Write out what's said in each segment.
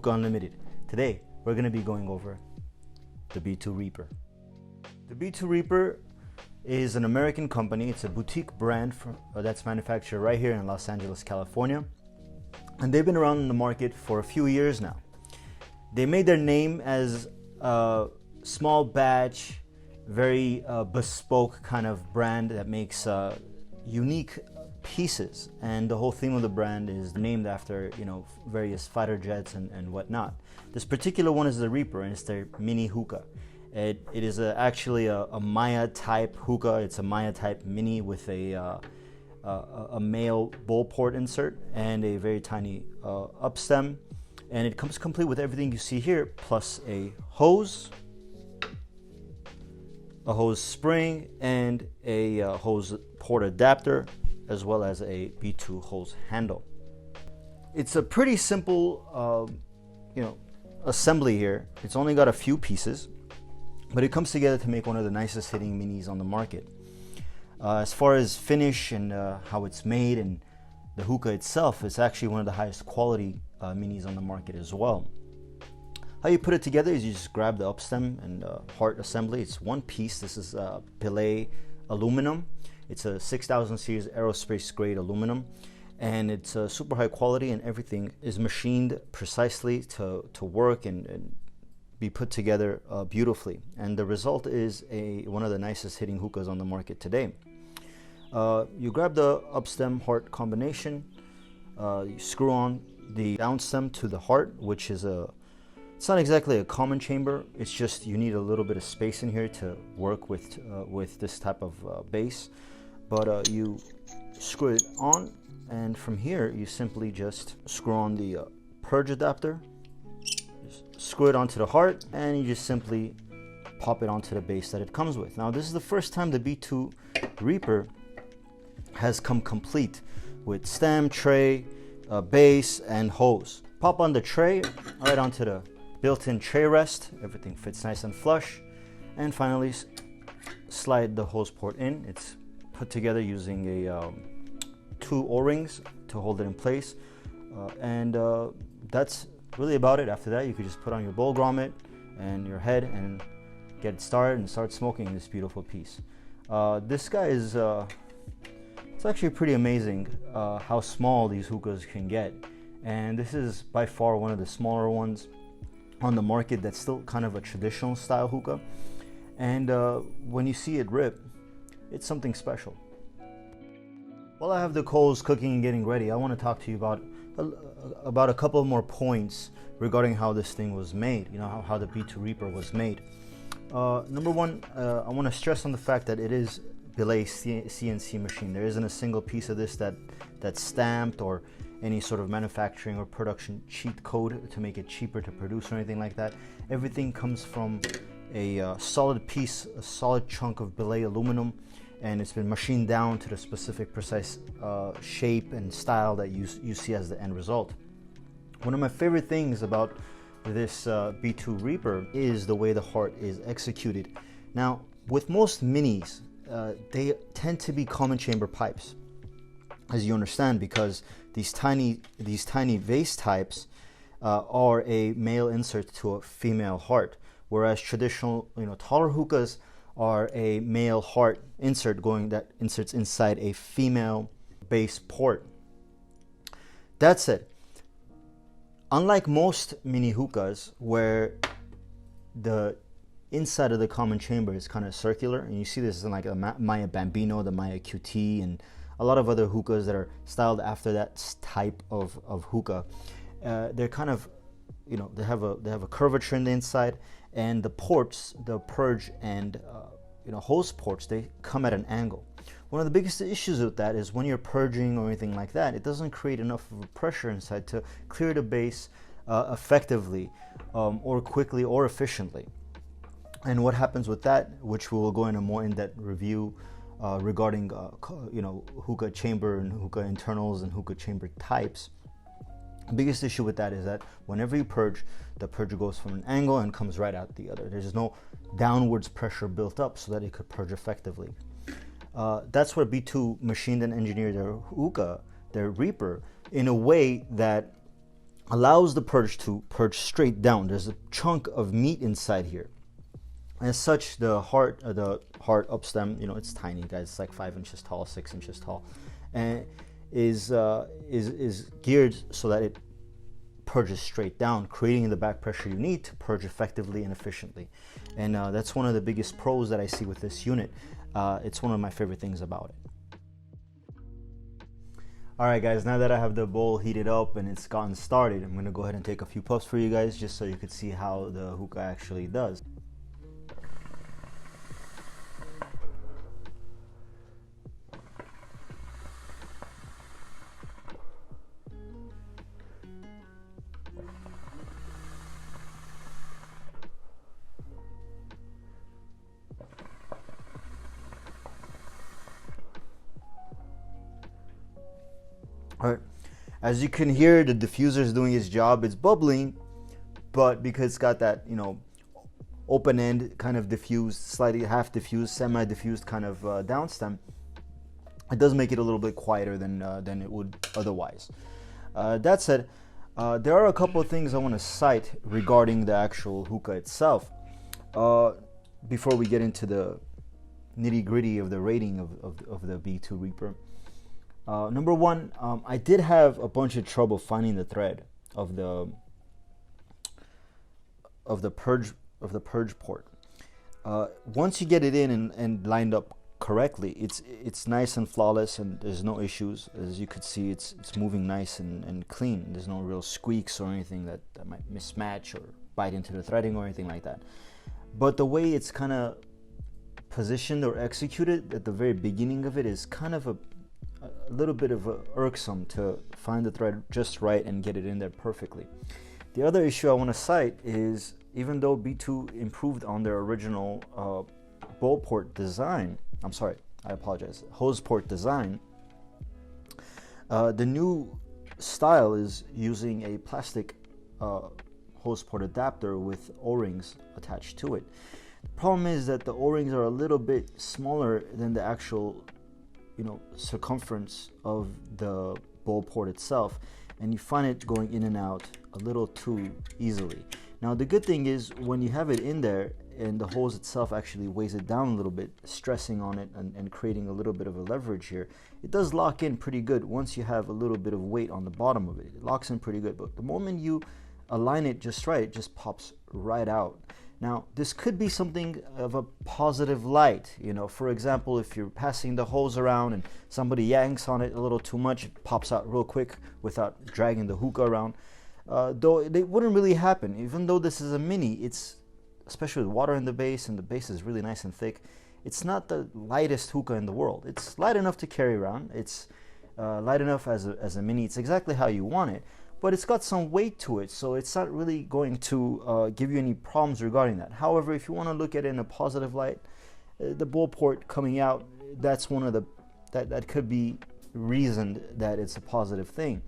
Hookah Unlimited. Today, we're going to be going over the B2 Reaper. The B2 Reaper is an American company. It's a boutique brand that's manufactured right here in Los Angeles, California. And they've been around in the market for a few years now. They made their name as a small batch, very bespoke kind of brand that makes unique pieces, and the whole theme of the brand is named after, you know, various fighter jets and whatnot. This particular one is the Reaper, and it's their mini hookah. It is actually a Maya type hookah. It's a Maya type mini with a male bowl port insert and a very tiny upstem, and it comes complete with everything you see here, plus a hose spring, and a hose port adapter, as well as a B2 hose handle. It's a pretty simple, assembly here. It's only got a few pieces, but it comes together to make one of the nicest hitting minis on the market. As far as finish and how it's made and the hookah itself, it's actually one of the highest quality minis on the market as well. How you put it together is you just grab the upstem and heart assembly. It's one piece. This is Belay aluminum. It's a 6000 series aerospace grade aluminum, and it's super high quality, and everything is machined precisely to work and be put together beautifully. And the result is one of the nicest hitting hookahs on the market today. You grab the upstem heart combination, you screw on the downstem to the heart, which is it's not exactly a common chamber. It's just you need a little bit of space in here to work with this type of base. But you screw it on, and from here you simply just screw on the purge adapter, just screw it onto the heart, and you just simply pop it onto the base that it comes with. Now, this is the first time the B2 Reaper has come complete with stem, tray, base, and hose. Pop on the tray right onto the built-in tray rest. Everything fits nice and flush. And finally, slide the hose port in. It's put together using two O-rings to hold it in place, and that's really about it. After that, you could just put on your bowl grommet and your head and get it started and start smoking this beautiful piece. This guy is it's actually pretty amazing how small these hookahs can get, and this is by far one of the smaller ones on the market that's still kind of a traditional style hookah. And when you see it rip, it's something special. While I have the coals cooking and getting ready, I want to talk to you about a couple more points regarding how this thing was made, you know, how the B2 Reaper was made. Number one, I want to stress on the fact that it is Belay CNC machine. There isn't a single piece of this that's stamped or any sort of manufacturing or production cheat code to make it cheaper to produce or anything like that. Everything comes from a solid piece, a solid chunk of Belay aluminum, and it's been machined down to the specific precise shape and style that you see as the end result. One of my favorite things about this B2 Reaper is the way the heart is executed. Now, with most minis, they tend to be common chamber pipes, as you understand, because these tiny vase types are a male insert to a female heart, whereas traditional, taller hookahs are a male heart insert that inserts inside a female base port. That said, unlike most mini hookahs where the inside of the common chamber is kind of circular, and you see this in like a Maya Bambino, the Maya QT, and a lot of other hookahs that are styled after that type of hookah, they're kind of, they have a curvature in the inside, and the ports, the purge and hose ports, they come at an angle. One of the biggest issues with that is when you're purging or anything like that, it doesn't create enough of a pressure inside to clear the base effectively or quickly or efficiently. And what happens with that, which we will go into more in-depth review regarding hookah chamber and hookah internals and hookah chamber types. The biggest issue with that is that whenever you purge, the purge goes from an angle and comes right out the other. There's no downwards pressure built up so that it could purge effectively. That's where B2 machined and engineered their hookah, their Reaper, in a way that allows the purge to purge straight down. There's a chunk of meat inside here. As such, the heart upstem, you know, it's tiny, guys. It's like 5 inches tall, 6 inches tall, and is geared so that it purges straight down, creating the back pressure you need to purge effectively and efficiently. And that's one of the biggest pros that I see with this unit. It's one of my favorite things about it. All right, guys, now that I have the bowl heated up and it's gotten started, I'm gonna go ahead and take a few puffs for you guys just so you could see how the hookah actually does. All right, as you can hear, the diffuser is doing its job. It's bubbling, but because it's got that, you know, open end kind of diffused, slightly half diffused, semi-diffused kind of downstem, it does make it a little bit quieter than it would otherwise. That said, there are a couple of things I want to cite regarding the actual hookah itself before we get into the nitty-gritty of the rating of the B2 Reaper. Number one, I did have a bunch of trouble finding the thread of the purge port. Once you get it in and lined up correctly, it's nice and flawless, and there's no issues. As you could see, it's moving nice and clean. There's no real squeaks or anything that might mismatch or bite into the threading or anything like that. But the way it's kind of positioned or executed at the very beginning of it is kind of a little bit of irksome to find the thread just right and get it in there perfectly. The other issue I want to cite is, even though B2 improved on their original bowl port design, I'm sorry, I apologize, hose port design, the new style is using a plastic hose port adapter with O-rings attached to it. The problem is that the O-rings are a little bit smaller than the actual, you know, circumference of the bowl port itself, and you find it going in and out a little too easily. Now the good thing is, when you have it in there and the hose itself actually weighs it down a little bit, stressing on it and creating a little bit of a leverage here, it does lock in pretty good once you have a little bit of weight on the bottom of it. It locks in pretty good, but the moment you align it just right, it just pops right out. Now, this could be something of a positive light. You know, for example, if you're passing the hose around and somebody yanks on it a little too much, it pops out real quick without dragging the hookah around. Though it wouldn't really happen. Even though this is a mini, it's, especially with water in the base, and the base is really nice and thick, it's not the lightest hookah in the world. It's light enough to carry around. It's light enough as a mini. It's exactly how you want it. But it's got some weight to it, so it's not really going to give you any problems regarding that. However, if you want to look at it in a positive light, the bowl port coming out, that's one of the, that could be reasoned that it's a positive thing.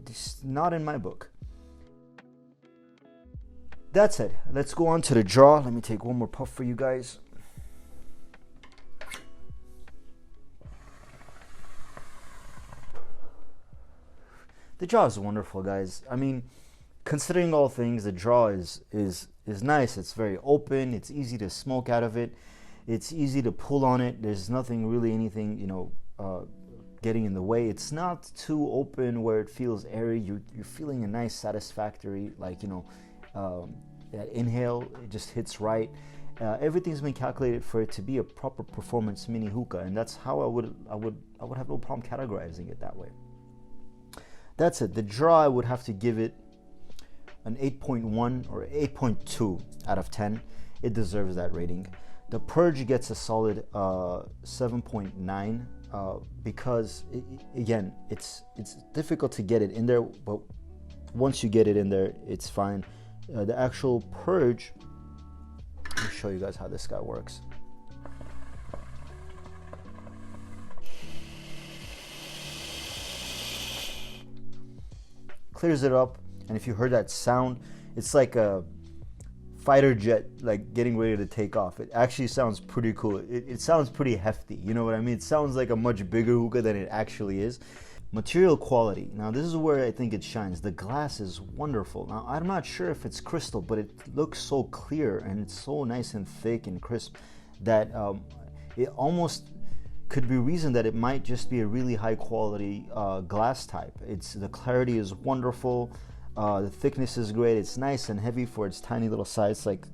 It's not in my book. That's it. Let's go on to the draw. Let me take one more puff for you guys. The draw is wonderful, guys. I mean, considering all things, the draw is nice. It's very open. It's easy to smoke out of it. It's easy to pull on it. There's nothing really, anything, you know, getting in the way. It's not too open where it feels airy. You're feeling a nice, satisfactory, like, you know, that inhale. It just hits right. Everything's been calculated for it to be a proper performance mini hookah, and that's how I would have no problem categorizing it that way. That's it. The draw, I would have to give it an 8.1 or 8.2 out of 10. It deserves that rating. The purge gets a solid 7.9 because again, it's difficult to get it in there, but once you get it in there, it's fine. The actual purge, let me show you guys how this guy works. Clears it up, and if you heard that sound, it's like a fighter jet like getting ready to take off. It actually sounds pretty cool. It sounds pretty hefty, you know what I mean? It sounds like a much bigger hookah than it actually is. Material quality. Now this is where I think it shines. The glass is wonderful. Now I'm not sure if it's crystal, but it looks so clear and it's so nice and thick and crisp that it almost could be reasoned that it might just be a really high quality glass type. The clarity is wonderful. The thickness is great. It's nice and heavy for its tiny little size, like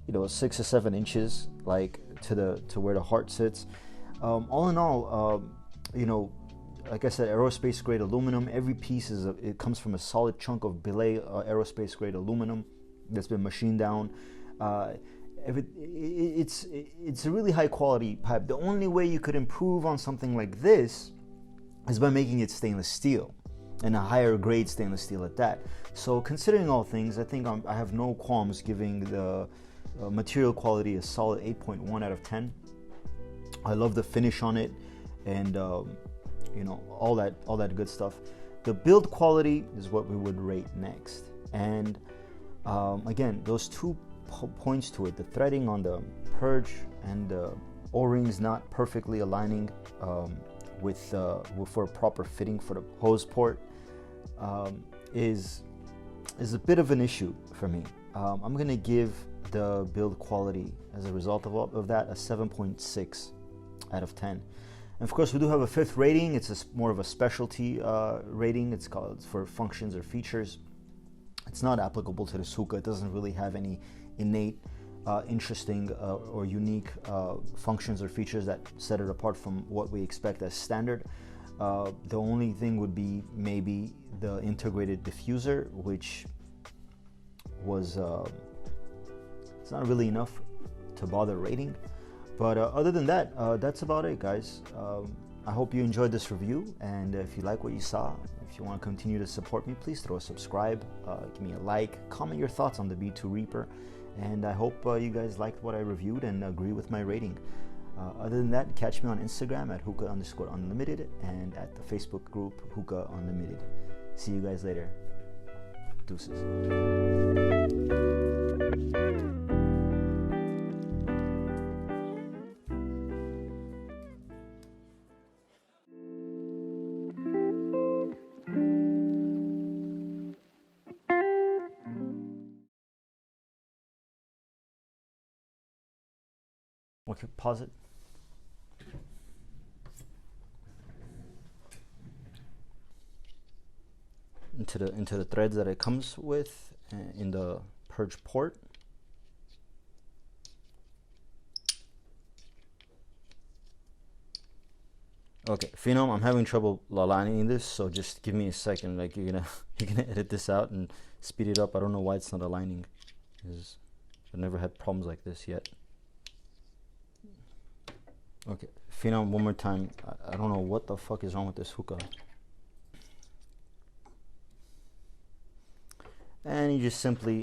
6 or 7 inches, like to where the heart sits. All in all, like I said, aerospace grade aluminum. Every piece it comes from a solid chunk of billet aerospace grade aluminum that's been machined down. It's a really high quality pipe. The only way you could improve on something like this is by making it stainless steel, and a higher grade stainless steel at that. So considering all things, I think I have no qualms giving the material quality a solid 8.1 out of 10. I love the finish on it, and all that good stuff. The build quality is what we would rate next, and again, those 2 points to it: the threading on the purge and the O-rings not perfectly aligning for a proper fitting for the hose port is a bit of an issue for me. I'm gonna give the build quality as a result of that a 7.6 out of 10. And of course, we do have a 5th rating. It's more of a specialty rating. It's called for functions or features. It's not applicable to this hookah. It doesn't really have any innate, interesting or unique functions or features that set it apart from what we expect as standard. The only thing would be maybe the integrated diffuser, which was it's not really enough to bother rating. But other than that, that's about it, guys. I hope you enjoyed this review, and if you like what you saw, if you want to continue to support me, please throw a subscribe, give me a like, comment your thoughts on the B2 Reaper, and I hope you guys liked what I reviewed and agree with my rating. Other than that, catch me on Instagram at hookah_unlimited and at the Facebook group Hookah Unlimited. See you guys later. Deuces. Okay, pause it. Into the threads that it comes with in the purge port. Okay, Phenom, I'm having trouble aligning this, so just give me a second. Like you're gonna edit this out and speed it up. I don't know why it's not aligning, because I've never had problems like this yet. Okay, Phenom, one more time. I don't know what the fuck is wrong with this hookah. And you just simply